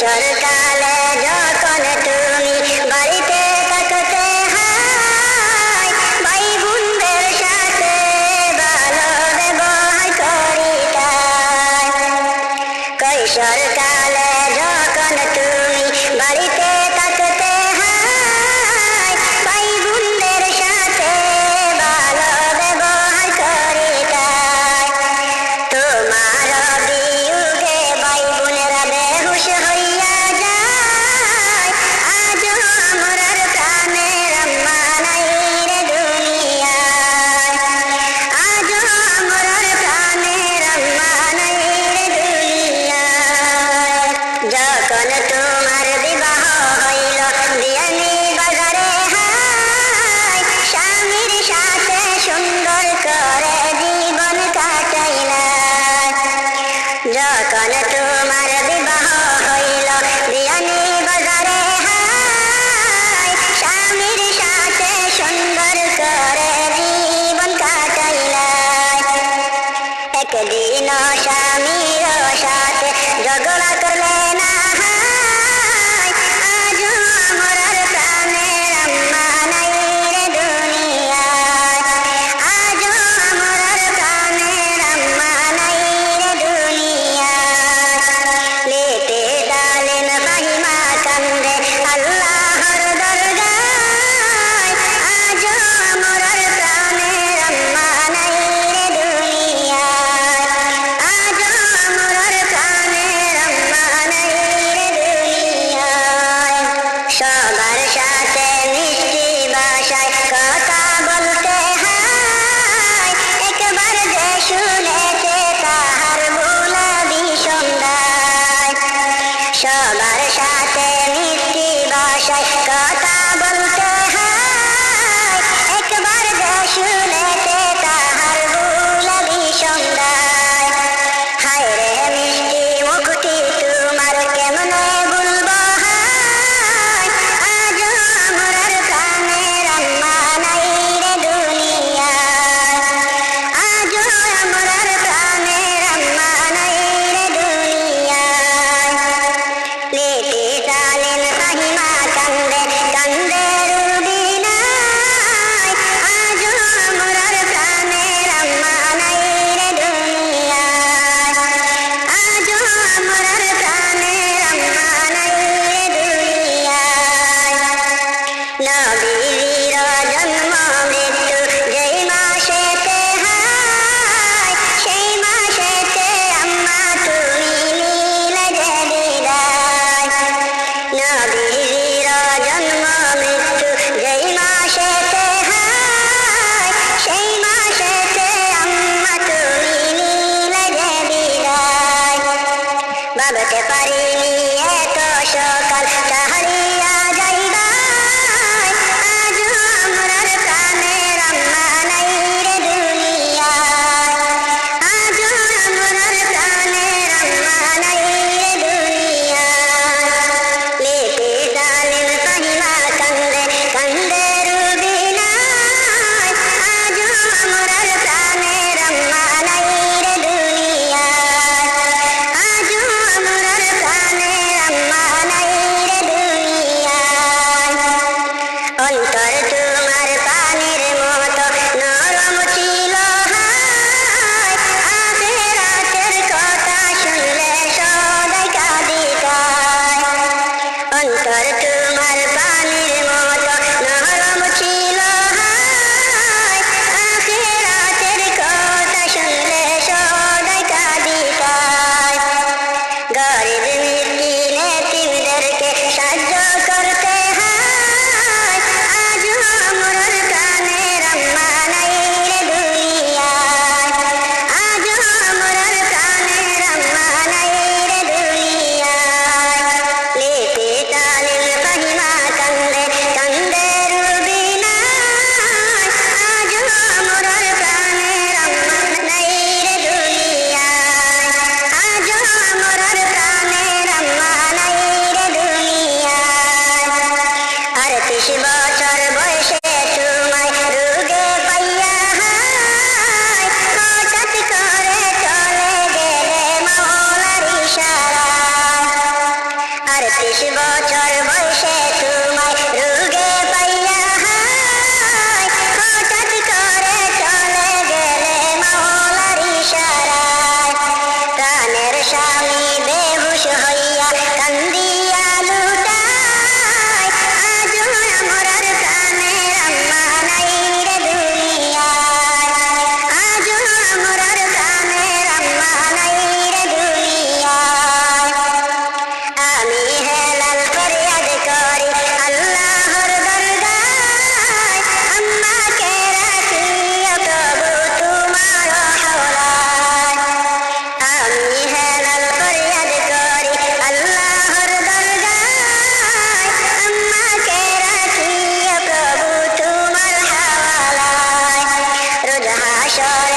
কৈশোরকালে যখন তুমি বাড়িতে থাকতে হায় ভাই বোনদের সাথে ভালো ব্যবহার করিতে কৈশোরকালে যখন তুমি বাড়িতে থাকতে হায় ভাই বোনদের সাথে ভালো ব্যবহার করিতে তোমার বিয়োগে ভাই বোনেরা বেহুশ হইয়া যায় আজও আমরার প্রাণের আম্মা নাই রে দুনিয়ায় আজও আমরার প্রাণের আম্মা নাই রে দুনিয়ায় যখন তোমার বিবাহ হইল বিয়ানি বাজারে হায় স্বামীর সাথে সুন্দর করে জীবন কাটাইলা যখন তোমার বিবাহ হইল বিয়ানি বাজারে হায় স্বামীর সাথে সুন্দর করে জীবন কাটাইলা একদিন স্বামীর সাথে ঝগড়া করলে না হায় আজও আমরার প্রাণের আম্মা নাই রে দুনিয়ায় আজও আমরার প্রাণের আম্মা নাই রে দুনিয়ায় হাসর